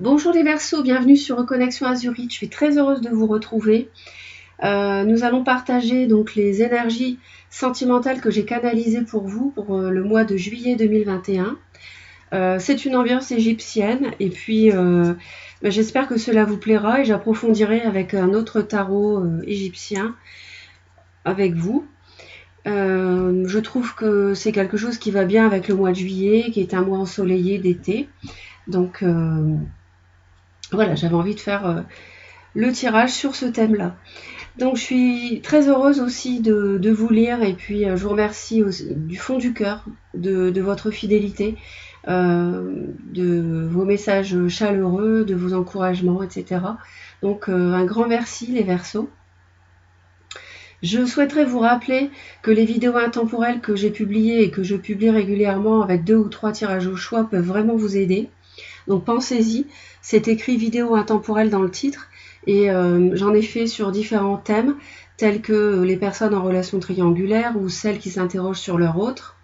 Bonjour les Verseaux, bienvenue sur Reconnexion Azurite. Je suis très heureuse de vous retrouver. Nous allons partager donc les énergies sentimentales que j'ai canalisées pour vous pour le mois de juillet 2021. C'est une ambiance égyptienne et puis j'espère que cela vous plaira et j'approfondirai avec un autre tarot égyptien avec vous. Je trouve que c'est quelque chose qui va bien avec le mois de juillet, qui est un mois ensoleillé d'été. Donc voilà, j'avais envie de faire le tirage sur ce thème-là. Donc je suis très heureuse aussi de vous lire et puis je vous remercie aussi, du fond du cœur de votre fidélité, de vos messages chaleureux, de vos encouragements, etc. Donc un grand merci les Verseaux. Je souhaiterais vous rappeler que les vidéos intemporelles que j'ai publiées et que je publie régulièrement avec 2 ou 3 tirages au choix peuvent vraiment vous aider. Donc pensez-y, c'est écrit vidéo intemporelle dans le titre et j'en ai fait sur différents thèmes tels que les personnes en relation triangulaire ou celles qui s'interrogent sur leur autre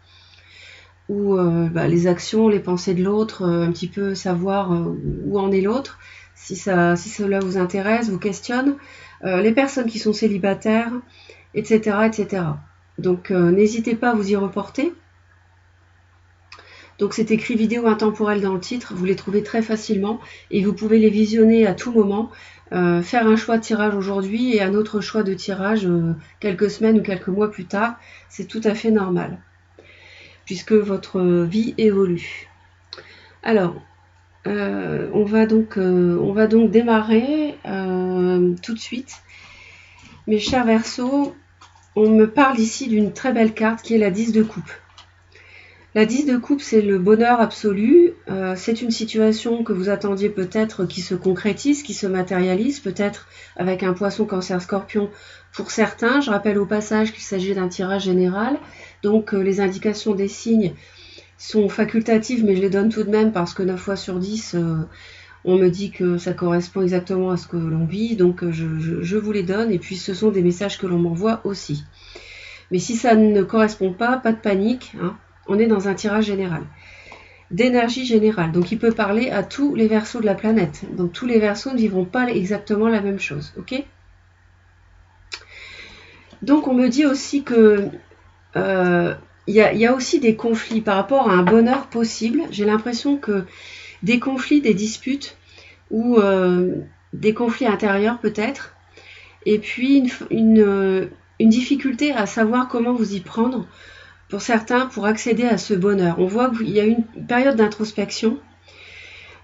ou les actions, les pensées de l'autre, un petit peu savoir où en est l'autre, si cela vous intéresse, vous questionne, les personnes qui sont célibataires, etc. etc. Donc n'hésitez pas à vous y reporter. Donc c'est écrit vidéo intemporelle dans le titre, vous les trouvez très facilement et vous pouvez les visionner à tout moment, faire un choix de tirage aujourd'hui et un autre choix de tirage quelques semaines ou quelques mois plus tard, c'est tout à fait normal, puisque votre vie évolue. Alors, on va donc démarrer tout de suite. Mes chers Verseaux, on me parle ici d'une très belle carte qui est la 10 de coupe. La 10 de coupe, c'est le bonheur absolu. C'est une situation que vous attendiez peut-être qui se concrétise, qui se matérialise, peut-être avec un poisson, cancer, scorpion pour certains. Je rappelle au passage qu'il s'agit d'un tirage général. Donc les indications des signes sont facultatives, mais je les donne tout de même parce que 9 fois sur 10, on me dit que ça correspond exactement à ce que l'on vit. Donc je vous les donne et puis ce sont des messages que l'on m'envoie aussi. Mais si ça ne correspond pas, pas de panique, hein. On est dans un tirage général, d'énergie générale. Donc il peut parler à tous les Verseaux de la planète. Donc tous les Verseaux ne vivront pas exactement la même chose. Ok ? Donc on me dit aussi que y a aussi des conflits par rapport à un bonheur possible. J'ai l'impression que des conflits, des disputes ou des conflits intérieurs peut-être. Et puis une difficulté à savoir comment vous y prendre. Pour certains, pour accéder à ce bonheur. On voit qu'il y a une période d'introspection.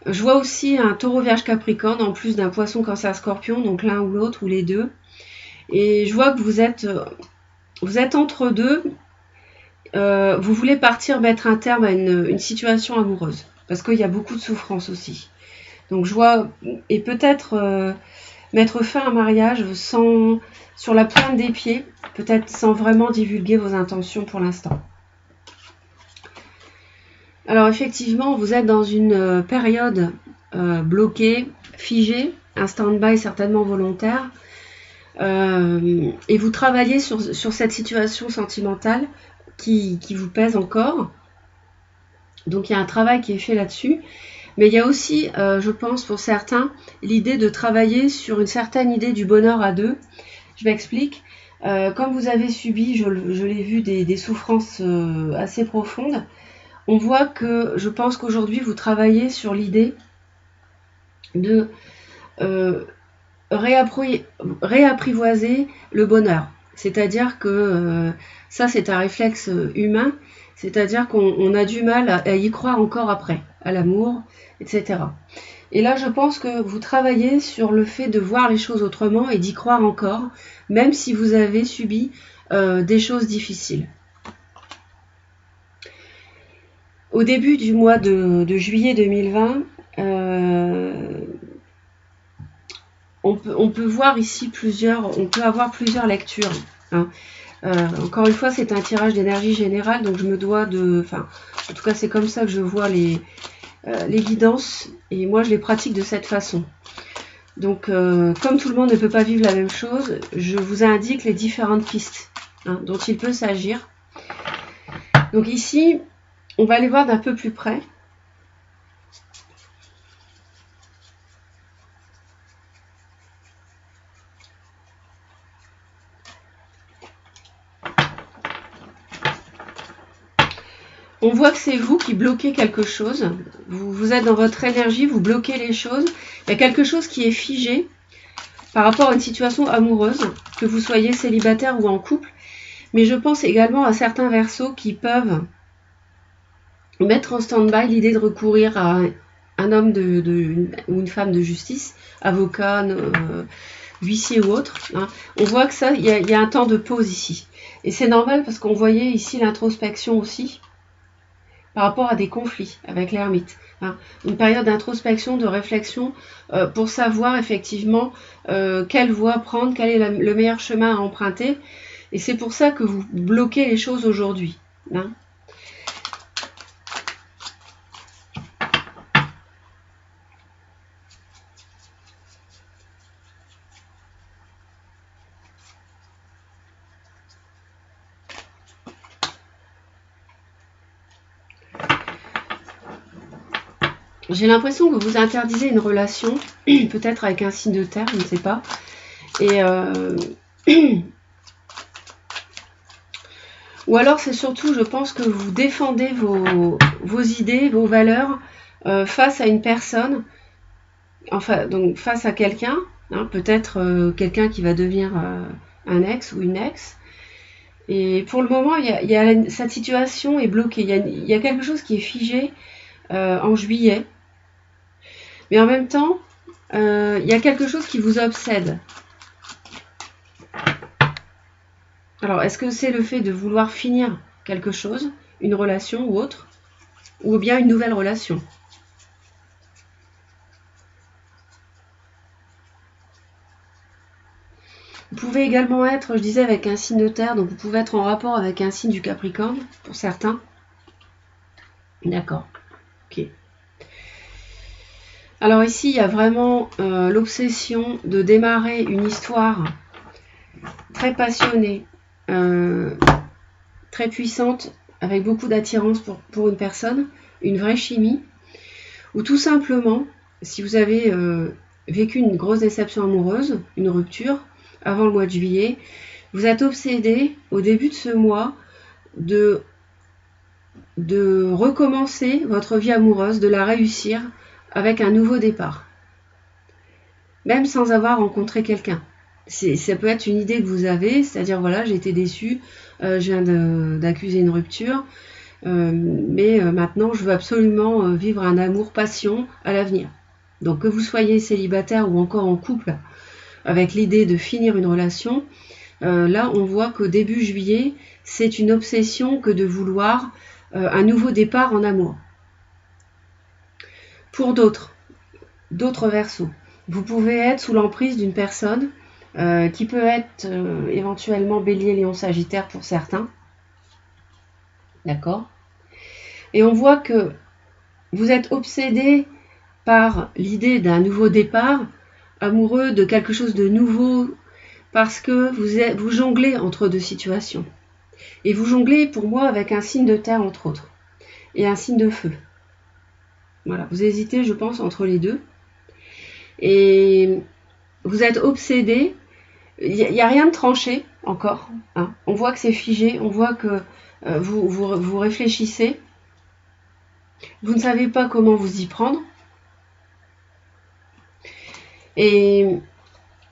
Je vois aussi un taureau vierge capricorne en plus d'un poisson cancer scorpion, donc l'un ou l'autre ou les deux. Et je vois que vous êtes entre deux. Vous voulez partir, mettre un terme à une situation amoureuse. Parce qu'il y a beaucoup de souffrance aussi. Donc je vois, et peut-être mettre fin à un mariage sur la pointe des pieds, peut-être sans vraiment divulguer vos intentions pour l'instant. Alors effectivement, vous êtes dans une période bloquée, figée, un stand-by certainement volontaire, et vous travaillez sur cette situation sentimentale qui vous pèse encore. Donc il y a un travail qui est fait là-dessus. Mais il y a aussi, je pense pour certains, l'idée de travailler sur une certaine idée du bonheur à deux. Je m'explique. Comme vous avez subi, je l'ai vu, des souffrances assez profondes, on voit que je pense qu'aujourd'hui vous travaillez sur l'idée de réapprivoiser le bonheur. C'est-à-dire que ça c'est un réflexe humain, c'est-à-dire qu'on a du mal à y croire encore après, à l'amour, etc. Et là je pense que vous travaillez sur le fait de voir les choses autrement et d'y croire encore, même si vous avez subi des choses difficiles. Au début du mois de juillet 2020, on peut voir ici on peut avoir plusieurs lectures. Hein. Encore une fois, c'est un tirage d'énergie générale, donc je me dois en tout cas c'est comme ça que je vois les guidances, et moi je les pratique de cette façon. Donc comme tout le monde ne peut pas vivre la même chose, je vous indique les différentes pistes dont il peut s'agir. Donc ici, on va aller voir d'un peu plus près. On voit que c'est vous qui bloquez quelque chose. Vous êtes dans votre énergie, vous bloquez les choses. Il y a quelque chose qui est figé par rapport à une situation amoureuse, que vous soyez célibataire ou en couple. Mais je pense également à certains Verseaux qui peuvent mettre en stand-by l'idée de recourir à un homme ou une femme de justice, avocat, huissier ou autre. Hein. On voit que ça, il y a un temps de pause ici. Et c'est normal parce qu'on voyait ici l'introspection aussi, par rapport à des conflits avec l'ermite. Hein. Une période d'introspection, de réflexion, pour savoir effectivement quelle voie prendre, quel est le meilleur chemin à emprunter. Et c'est pour ça que vous bloquez les choses aujourd'hui. Hein. J'ai l'impression que vous interdisez une relation, peut-être avec un signe de terre, je ne sais pas. Et ou alors c'est surtout, je pense que vous défendez vos idées, vos valeurs face à une personne, enfin donc face à quelqu'un, hein, peut-être quelqu'un qui va devenir un ex ou une ex. Et pour le moment, cette situation est bloquée. Il y a quelque chose qui est figé en juillet. Mais en même temps, il y a quelque chose qui vous obsède. Alors, est-ce que c'est le fait de vouloir finir quelque chose, une relation ou autre, ou bien une nouvelle relation? Vous pouvez également être, je disais, avec un signe de terre, donc vous pouvez être en rapport avec un signe du Capricorne, pour certains. D'accord, ok. Alors ici, il y a vraiment l'obsession de démarrer une histoire très passionnée, très puissante, avec beaucoup d'attirance pour une personne, une vraie chimie, ou tout simplement, si vous avez vécu une grosse déception amoureuse, une rupture, avant le mois de juillet, vous êtes obsédé au début de ce mois de recommencer votre vie amoureuse, de la réussir avec un nouveau départ, même sans avoir rencontré quelqu'un. Ça peut être une idée que vous avez, c'est-à-dire voilà, j'ai été déçue, je viens d'accuser une rupture, mais maintenant je veux absolument vivre un amour passion à l'avenir. Donc que vous soyez célibataire ou encore en couple avec l'idée de finir une relation, là on voit qu'au début juillet, c'est une obsession que de vouloir un nouveau départ en amour. Pour d'autres Verseaux, vous pouvez être sous l'emprise d'une personne qui peut être éventuellement Bélier, Lion, Sagittaire pour certains. D'accord ? Et on voit que vous êtes obsédé par l'idée d'un nouveau départ, amoureux de quelque chose de nouveau, parce que vous jonglez entre deux situations. Et vous jonglez, pour moi, avec un signe de terre, entre autres, et un signe de feu. Voilà, vous hésitez, je pense, entre les deux. Et vous êtes obsédé. Il n'y a rien de tranché encore. Hein. On voit que c'est figé, on voit que vous réfléchissez. Vous ne savez pas comment vous y prendre. Et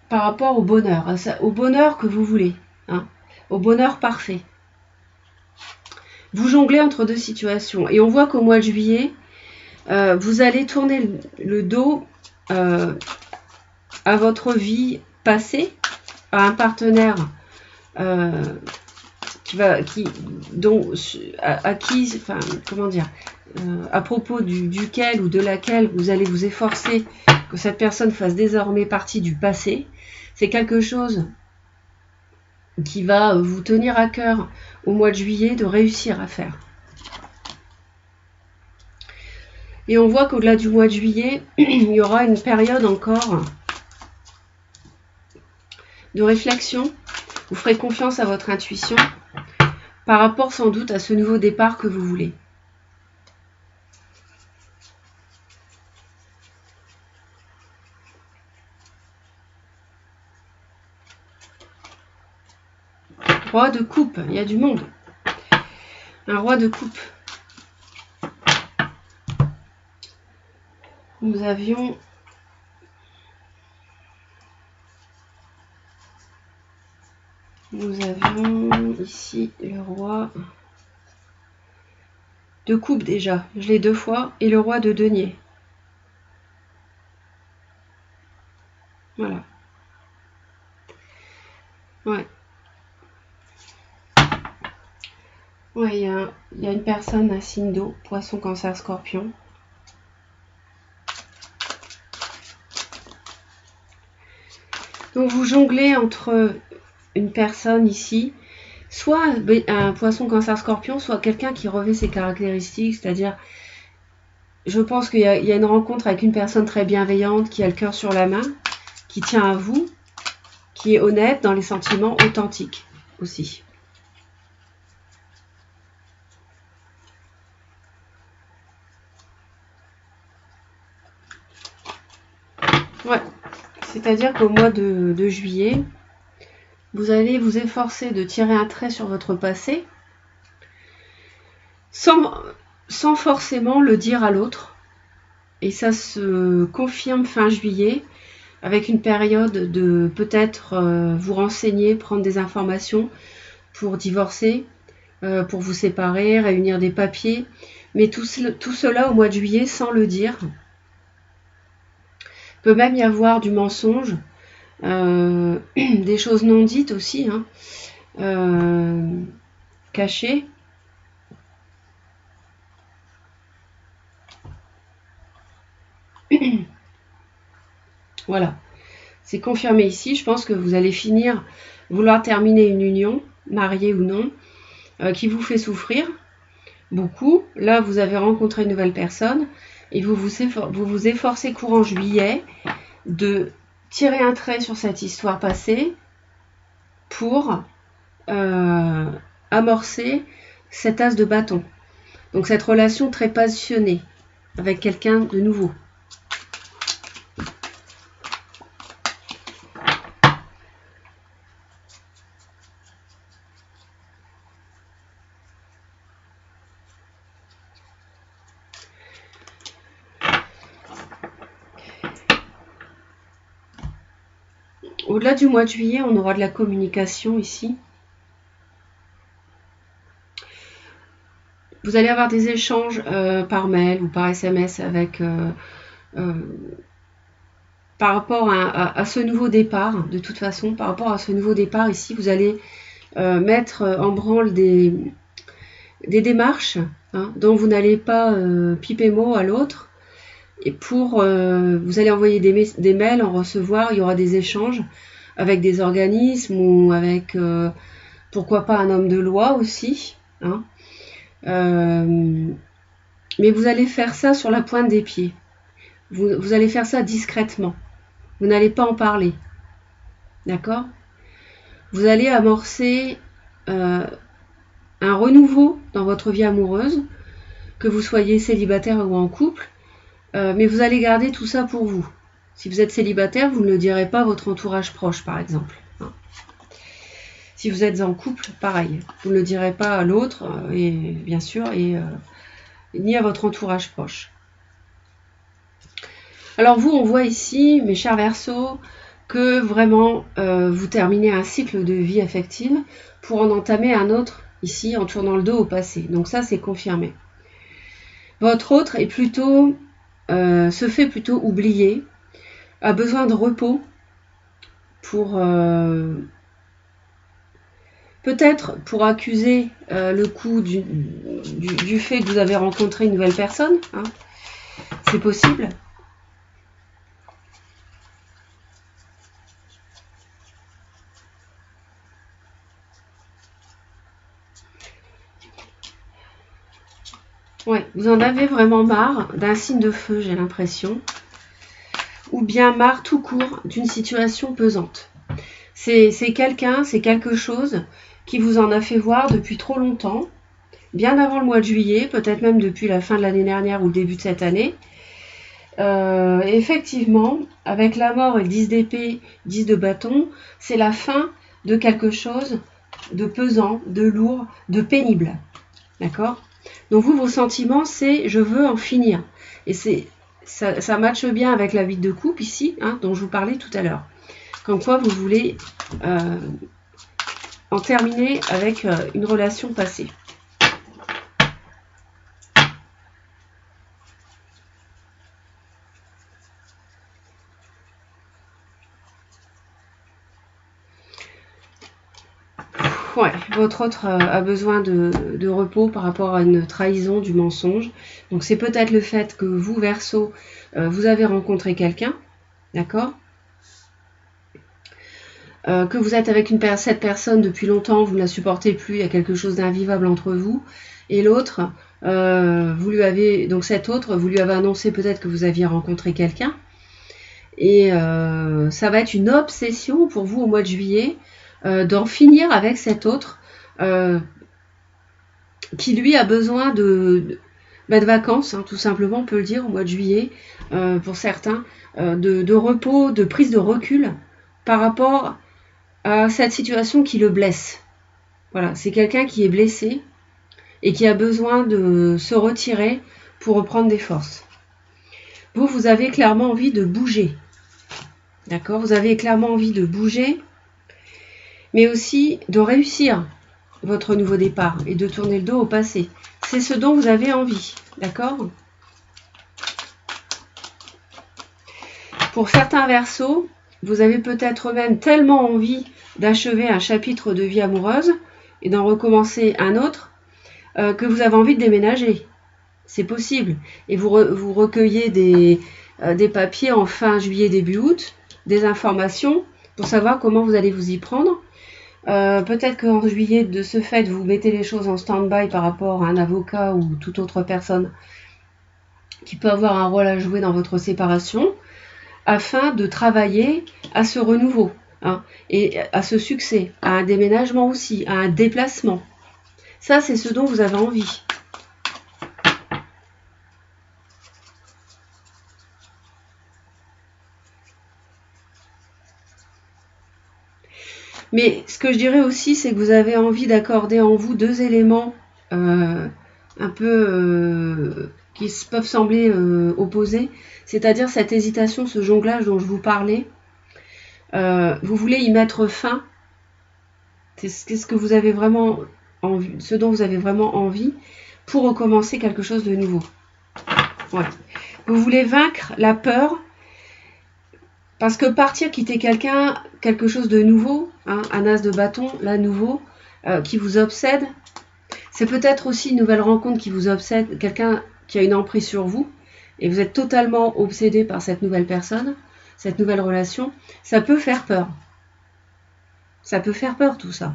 par rapport au bonheur que vous voulez, hein, au bonheur parfait. Vous jonglez entre deux situations. Et on voit qu'au mois de juillet, vous allez tourner le dos à votre vie passée, à un partenaire à propos duquel ou de laquelle vous allez vous efforcer que cette personne fasse désormais partie du passé. C'est quelque chose qui va vous tenir à cœur au mois de juillet de réussir à faire. Et on voit qu'au-delà du mois de juillet, il y aura une période encore de réflexion. Vous ferez confiance à votre intuition par rapport sans doute à ce nouveau départ que vous voulez. Roi de coupe, il y a du monde. Un roi de coupe. nous avions ici le roi de coupe déjà, je l'ai 2 fois, et le roi de denier. Voilà. Ouais. Ouais, il y a une personne, un signe d'eau, poisson, cancer, scorpion. Donc vous jonglez entre une personne ici, soit un poisson, cancer, scorpion, soit quelqu'un qui revêt ses caractéristiques, c'est-à-dire, je pense qu'il y a une rencontre avec une personne très bienveillante, qui a le cœur sur la main, qui tient à vous, qui est honnête dans les sentiments, authentiques aussi. Ouais, c'est-à-dire qu'au mois de juillet, vous allez vous efforcer de tirer un trait sur votre passé, sans forcément le dire à l'autre. Et ça se confirme fin juillet, avec une période de peut-être vous renseigner, prendre des informations pour divorcer, pour vous séparer, réunir des papiers. Mais tout cela au mois de juillet sans le dire. Il peut même y avoir du mensonge, des choses non dites aussi, hein, cachées. Voilà, c'est confirmé ici. Je pense que vous allez vouloir terminer une union, mariée ou non, qui vous fait souffrir beaucoup. Là, vous avez rencontré une nouvelle personne et vous vous efforcez courant juillet de tirer un trait sur cette histoire passée pour amorcer cet as de bâton. Donc cette relation très passionnée avec quelqu'un de nouveau. Au-delà du mois de juillet, on aura de la communication ici. Vous allez avoir des échanges par mail ou par SMS avec par rapport à ce nouveau départ. De toute façon, par rapport à ce nouveau départ ici, vous allez mettre en branle des démarches, hein, dont vous n'allez pas piper mot à l'autre. Et vous allez envoyer des mails, en recevoir, il y aura des échanges avec des organismes ou avec, pourquoi pas, un homme de loi aussi. Hein. Mais vous allez faire ça sur la pointe des pieds. Vous allez faire ça discrètement. Vous n'allez pas en parler. D'accord ? Vous allez amorcer un renouveau dans votre vie amoureuse, que vous soyez célibataire ou en couple, mais vous allez garder tout ça pour vous. Si vous êtes célibataire, vous ne le direz pas à votre entourage proche, par exemple. Hein. Si vous êtes en couple, pareil. Vous ne le direz pas à l'autre, et bien sûr, ni à votre entourage proche. Alors vous, on voit ici, mes chers Verseaux, que vraiment, vous terminez un cycle de vie affective pour en entamer un autre, ici, en tournant le dos au passé. Donc ça, c'est confirmé. Votre autre est se fait plutôt oublier, a besoin de repos pour peut-être pour accuser le coup du fait que vous avez rencontré une nouvelle personne. Hein. C'est possible. Ouais, vous en avez vraiment marre d'un signe de feu, j'ai l'impression. Ou bien marre tout court d'une situation pesante. C'est quelqu'un, c'est quelque chose qui vous en a fait voir depuis trop longtemps, bien avant le mois de juillet, peut-être même depuis la fin de l'année dernière ou le début de cette année. Effectivement, avec la mort et le 10 d'épée, 10 de bâton, c'est la fin de quelque chose de pesant, de lourd, de pénible. D'accord ? Donc vous, vos sentiments, c'est « je veux en finir ». Et c'est ça matche bien avec la 8 de coupe ici, hein, dont je vous parlais tout à l'heure. Comme quoi vous voulez en terminer avec une relation passée. Ouais, votre autre a besoin de repos par rapport à une trahison, du mensonge. Donc c'est peut-être le fait que vous, Verseau, vous avez rencontré quelqu'un, d'accord, que vous êtes avec cette personne depuis longtemps, vous ne la supportez plus, il y a quelque chose d'invivable entre vous. Et l'autre, donc cet autre, vous lui avez annoncé peut-être que vous aviez rencontré quelqu'un. Et ça va être une obsession pour vous au mois de juillet, d'en finir avec cet autre qui lui a besoin de vacances, hein, tout simplement on peut le dire au mois de juillet, pour certains, de repos, de prise de recul par rapport à cette situation qui le blesse. Voilà, c'est quelqu'un qui est blessé et qui a besoin de se retirer pour reprendre des forces. Vous avez clairement envie de bouger. D'accord, vous avez clairement envie de bouger, mais aussi de réussir votre nouveau départ et de tourner le dos au passé. C'est ce dont vous avez envie, d'accord? Pour certains Verseaux, vous avez peut-être même tellement envie d'achever un chapitre de vie amoureuse et d'en recommencer un autre que vous avez envie de déménager. C'est possible. Et vous recueillez des papiers en fin juillet, début août, des informations pour savoir comment vous allez vous y prendre. Peut-être qu'en juillet, de ce fait, vous mettez les choses en stand-by par rapport à un avocat ou toute autre personne qui peut avoir un rôle à jouer dans votre séparation, afin de travailler à ce renouveau, hein, et à ce succès, à un déménagement aussi, à un déplacement. Ça, c'est ce dont vous avez envie. Mais ce que je dirais aussi, c'est que vous avez envie d'accorder en vous deux éléments un peu qui peuvent sembler opposés, c'est-à-dire cette hésitation, ce jonglage dont je vous parlais. Vous voulez y mettre fin. C'est ce que vous avez vraiment envie, ce dont vous avez vraiment envie pour recommencer quelque chose de nouveau. Ouais. Vous voulez vaincre la peur. Parce que partir, quitter quelqu'un, quelque chose de nouveau, hein, un as de bâton, là nouveau, qui vous obsède, c'est peut-être aussi une nouvelle rencontre qui vous obsède, quelqu'un qui a une emprise sur vous, et vous êtes totalement obsédé par cette nouvelle personne, cette nouvelle relation, ça peut faire peur. Ça peut faire peur tout ça.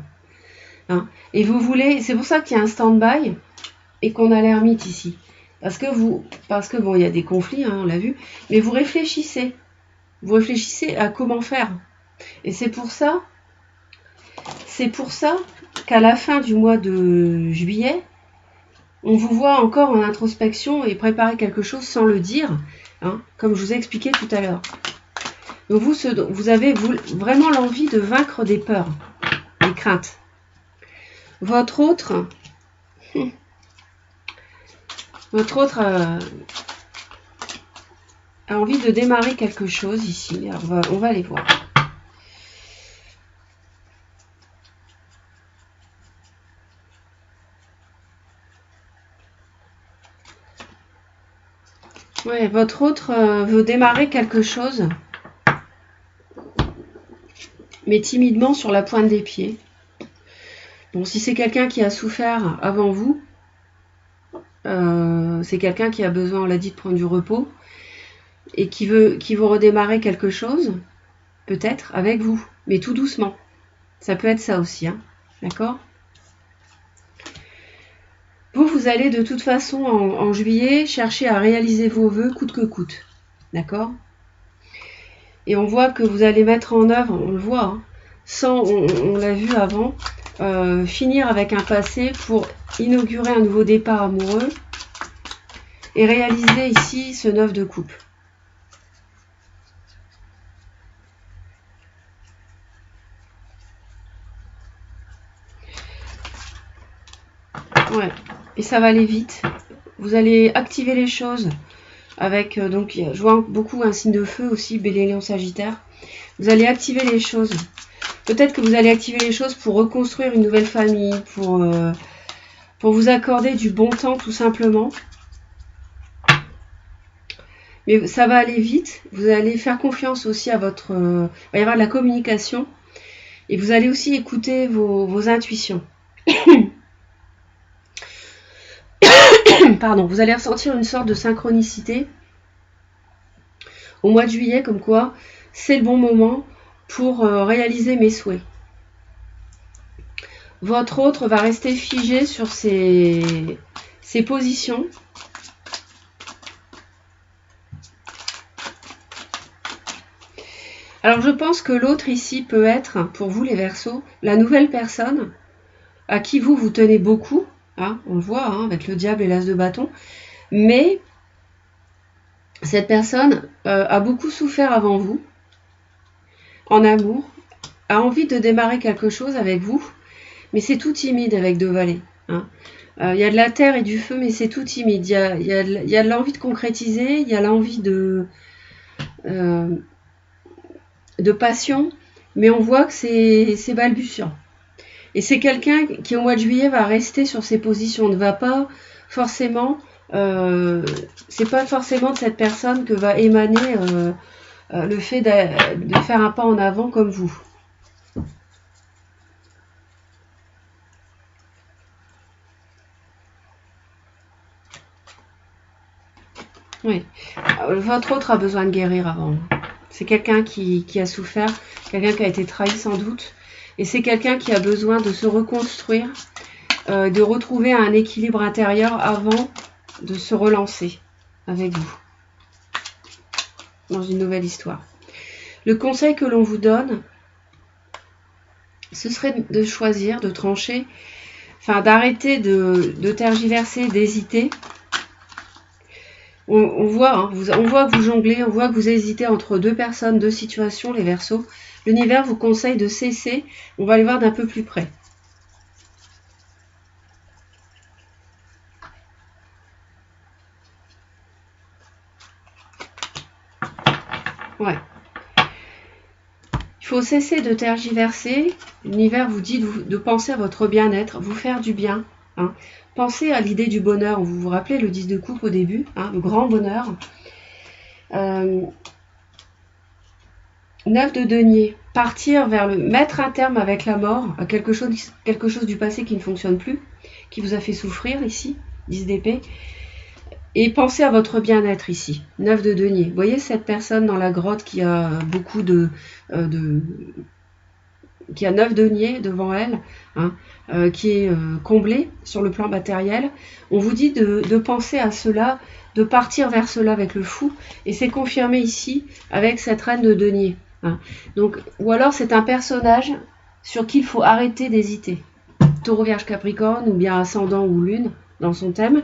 Hein. Et vous voulez, c'est pour ça qu'il y a un stand-by et qu'on a l'ermite ici. Parce que bon, il y a des conflits, hein, on l'a vu, mais vous réfléchissez. Vous réfléchissez à comment faire. Et c'est pour ça qu'à la fin du mois de juillet, on vous voit encore en introspection et préparer quelque chose sans le dire, hein, comme je vous ai expliqué tout à l'heure. Donc vous avez vraiment l'envie de vaincre des peurs, des craintes. Votre autre a envie de démarrer quelque chose ici. Alors on va aller voir. Ouais, votre autre veut démarrer quelque chose, mais timidement sur la pointe des pieds. Bon, si c'est quelqu'un qui a souffert avant vous, c'est quelqu'un qui a besoin, on l'a dit, de prendre du repos, et qui veut redémarrer quelque chose, peut-être, avec vous, mais tout doucement. Ça peut être ça aussi, hein, d'accord ? Vous allez de toute façon, en juillet, chercher à réaliser vos vœux coûte que coûte, d'accord ? Et on voit que vous allez mettre en œuvre, on le voit, hein, on l'a vu avant, finir avec un passé pour inaugurer un nouveau départ amoureux et réaliser ici ce 9 de coupe. Ouais, et ça va aller vite. Vous allez activer les choses avec, donc je vois beaucoup un signe de feu aussi, Bélier, Lion, Sagittaire. Vous allez activer les choses. Peut-être que vous allez activer les choses pour reconstruire une nouvelle famille, pour vous accorder du bon temps tout simplement. Mais ça va aller vite. Vous allez faire confiance aussi à votre... il va y avoir de la communication. Et vous allez aussi écouter vos intuitions. Pardon, vous allez ressentir une sorte de synchronicité au mois de juillet, comme quoi c'est le bon moment pour réaliser mes souhaits. Votre autre va rester figé sur ses positions. Alors je pense que l'autre ici peut être, pour vous les Verseaux, la nouvelle personne à qui vous tenez beaucoup. Hein, on le voit avec le diable et l'as de bâton. Mais cette personne a beaucoup souffert avant vous, en amour, a envie de démarrer quelque chose avec vous, mais c'est tout timide avec 2 valets. Hein. Il y a de la terre et du feu, mais c'est tout timide. Il y a de l'envie de concrétiser, il y a l'envie de passion, mais on voit que c'est balbutiant. Et c'est quelqu'un qui, au mois de juillet, va rester sur ses positions, ne va pas forcément... c'est pas forcément de cette personne que va émaner le fait de faire un pas en avant comme vous. Oui. Votre autre a besoin de guérir avant. C'est quelqu'un qui a souffert, quelqu'un qui a été trahi sans doute. Et c'est quelqu'un qui a besoin de se reconstruire, de retrouver un équilibre intérieur avant de se relancer avec vous dans une nouvelle histoire. Le conseil que l'on vous donne, ce serait de choisir, de trancher, enfin d'arrêter de tergiverser, d'hésiter. On voit que vous jonglez, on voit que vous hésitez entre 2 personnes, 2 situations, les Verseaux. L'univers vous conseille de cesser, on va aller voir d'un peu plus près. Ouais. Il faut cesser de tergiverser. L'univers vous dit de penser à votre bien-être, vous faire du bien. Hein. Pensez à l'idée du bonheur. Vous vous rappelez le 10 de coupe au début, hein, le grand bonheur. 9 de denier. Partir vers mettre un terme avec la mort, à quelque chose du passé qui ne fonctionne plus, qui vous a fait souffrir ici, 10 d'épée. Et pensez à votre bien-être ici, 9 de denier. Vous voyez cette personne dans la grotte qui a beaucoup qui a 9 deniers devant elle, hein, qui est comblée sur le plan matériel. On vous dit de penser à cela, de partir vers cela avec le fou. Et c'est confirmé ici avec cette reine de denier. Hein. Donc, ou alors c'est un personnage sur qui il faut arrêter d'hésiter. Taureau, Vierge, Capricorne, ou bien ascendant ou lune dans son thème.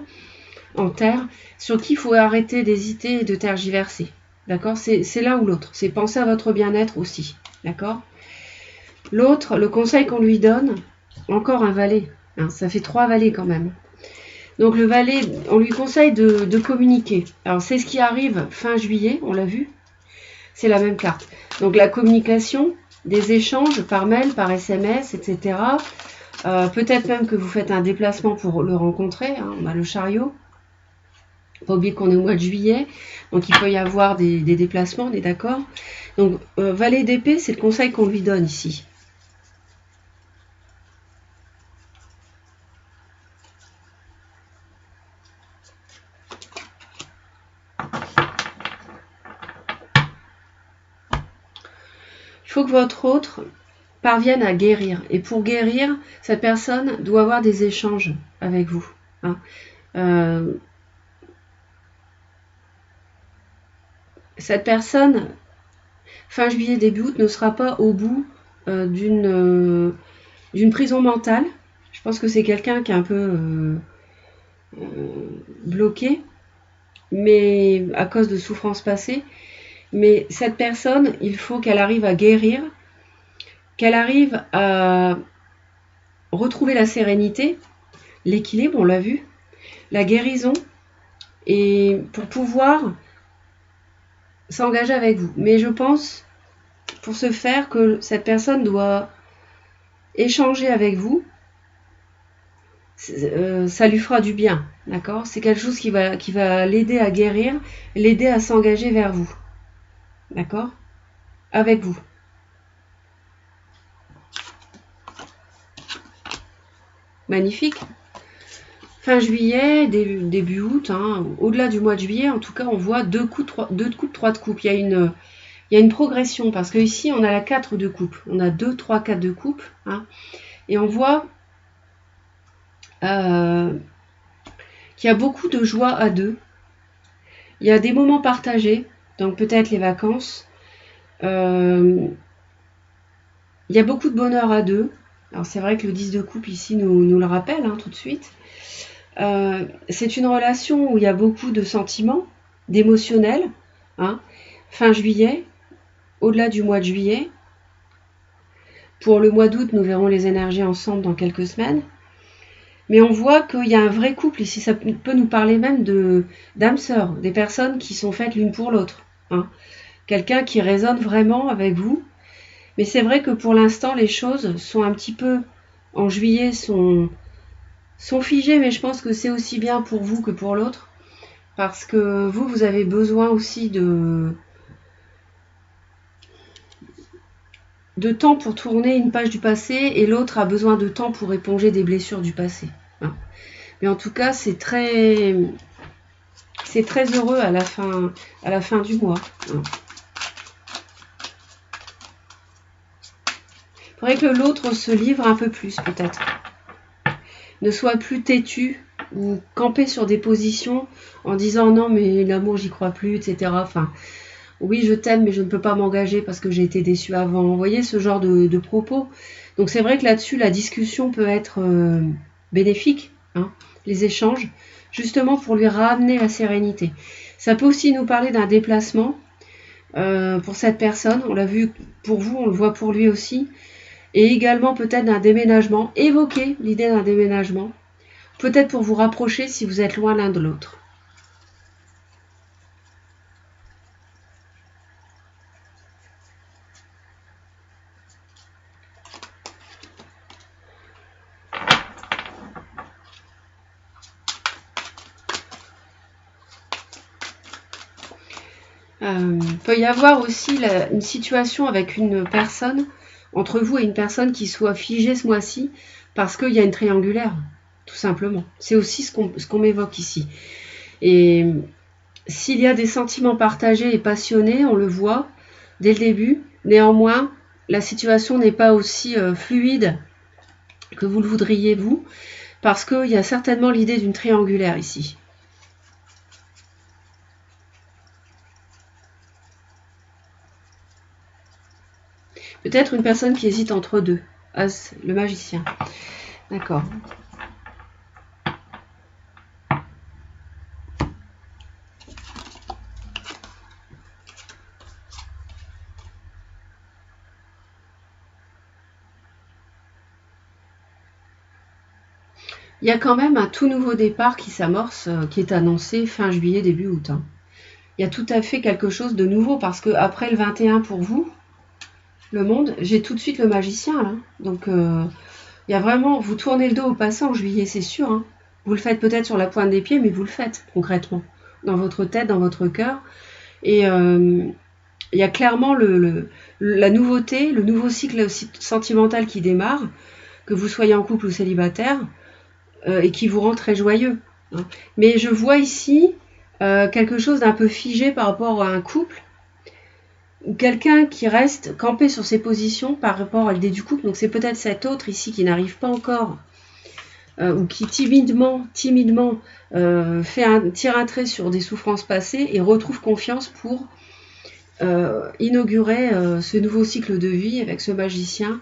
En terre, sur qui il faut arrêter d'hésiter et de tergiverser. D'accord? C'est l'un ou l'autre. C'est penser à votre bien-être aussi. D'accord? L'autre, le conseil qu'on lui donne, encore un valet. Hein, ça fait 3 valets quand même. Donc le valet, on lui conseille de communiquer. Alors c'est ce qui arrive fin juillet, on l'a vu. C'est la même carte. Donc la communication, des échanges par mail, par SMS, etc. Peut-être même que vous faites un déplacement pour le rencontrer. Hein, on a le chariot. Pas oublier qu'on est au mois de juillet, donc il peut y avoir des déplacements, on est d'accord. Donc, valet d'épée, c'est le conseil qu'on lui donne ici. Il faut que votre autre parvienne à guérir. Et pour guérir, cette personne doit avoir des échanges avec vous. Hein. Cette personne, fin juillet, début août, ne sera pas au bout d'une prison mentale. Je pense que c'est quelqu'un qui est un peu bloqué, mais à cause de souffrances passées. Mais cette personne, il faut qu'elle arrive à guérir, qu'elle arrive à retrouver la sérénité, l'équilibre, on l'a vu, la guérison, et pour pouvoir s'engager avec vous. Mais je pense, pour ce faire, que cette personne doit échanger avec vous. Ça lui fera du bien, d'accord? C'est quelque chose qui va l'aider à guérir, l'aider à s'engager vers vous, d'accord? Avec vous. Magnifique. Fin juillet, début août, hein, au-delà du mois de juillet, en tout cas, on voit 2 de coupe, 3 de coupe. Il y a une progression, parce que ici, on a la 4 de coupe. On a 2, 3, 4 de coupe, hein, et on voit qu'il y a beaucoup de joie à deux. Il y a des moments partagés, donc peut-être les vacances. Il y a beaucoup de bonheur à deux. Alors c'est vrai que le 10 de coupe ici nous le rappelle, hein, tout de suite. C'est une relation où il y a beaucoup de sentiments, d'émotionnel. Hein. Fin juillet, au-delà du mois de juillet. Pour le mois d'août, nous verrons les énergies ensemble dans quelques semaines. Mais on voit qu'il y a un vrai couple ici. Ça peut nous parler même d'âmes sœurs, des personnes qui sont faites l'une pour l'autre. Hein. Quelqu'un qui résonne vraiment avec vous. Mais c'est vrai que pour l'instant, les choses sont un petit peu, en juillet, sont figées. Mais je pense que c'est aussi bien pour vous que pour l'autre. Parce que vous avez besoin aussi de temps pour tourner une page du passé. Et l'autre a besoin de temps pour éponger des blessures du passé. Hein. Mais en tout cas, c'est très heureux à la fin du mois. Hein. Il faudrait que l'autre se livre un peu plus, peut-être. Ne soit plus têtu ou camper sur des positions en disant non, mais l'amour, j'y crois plus, etc. Enfin, oui, je t'aime, mais je ne peux pas m'engager parce que j'ai été déçue avant. Vous voyez ce genre de propos. Donc c'est vrai que là-dessus, la discussion peut être bénéfique, hein, les échanges, justement pour lui ramener la sérénité. Ça peut aussi nous parler d'un déplacement pour cette personne. On l'a vu pour vous, on le voit pour lui aussi. Et également peut-être d'un déménagement. Évoquez l'idée d'un déménagement. Peut-être pour vous rapprocher si vous êtes loin l'un de l'autre. Peut y avoir aussi une situation avec une personne, entre vous et une personne qui soit figée ce mois-ci, parce qu'il y a une triangulaire, tout simplement. C'est aussi ce qu'on m'évoque ici. Et s'il y a des sentiments partagés et passionnés, on le voit dès le début. Néanmoins, la situation n'est pas aussi fluide que vous le voudriez, vous, parce qu'il y a certainement l'idée d'une triangulaire ici. Peut-être une personne qui hésite entre deux. As, le magicien. D'accord. Il y a quand même un tout nouveau départ qui s'amorce, qui est annoncé fin juillet, début août. Hein. Il y a tout à fait quelque chose de nouveau parce que après le 21 pour vous, le monde, j'ai tout de suite le magicien là. Donc il y a vraiment, vous tournez le dos au passant en juillet, c'est sûr. Hein. Vous le faites peut-être sur la pointe des pieds, mais vous le faites concrètement. Dans votre tête, dans votre cœur. Et il y a clairement la nouveauté, le nouveau cycle sentimental qui démarre, que vous soyez en couple ou célibataire, et qui vous rend très joyeux. Hein. Mais je vois ici quelque chose d'un peu figé par rapport à un couple, ou quelqu'un qui reste campé sur ses positions par rapport à l'idée du couple. Donc c'est peut-être cet autre ici qui n'arrive pas encore, ou qui timidement tire un trait sur des souffrances passées et retrouve confiance pour inaugurer ce nouveau cycle de vie avec ce magicien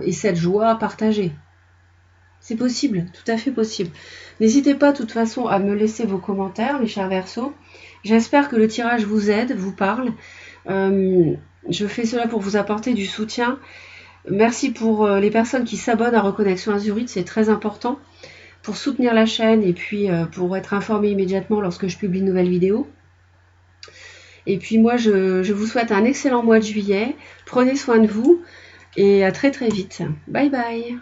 et cette joie partagée. C'est possible, tout à fait possible. N'hésitez pas de toute façon à me laisser vos commentaires, mes chers Verseaux. J'espère que le tirage vous aide, vous parle. Je fais cela pour vous apporter du soutien. Merci pour les personnes qui s'abonnent à Reconnexion Azurite, c'est très important. pour soutenir la chaîne et puis pour être informé immédiatement lorsque je publie une nouvelle vidéo. Et puis moi, je vous souhaite un excellent mois de juillet. Prenez soin de vous et à très très vite. Bye bye.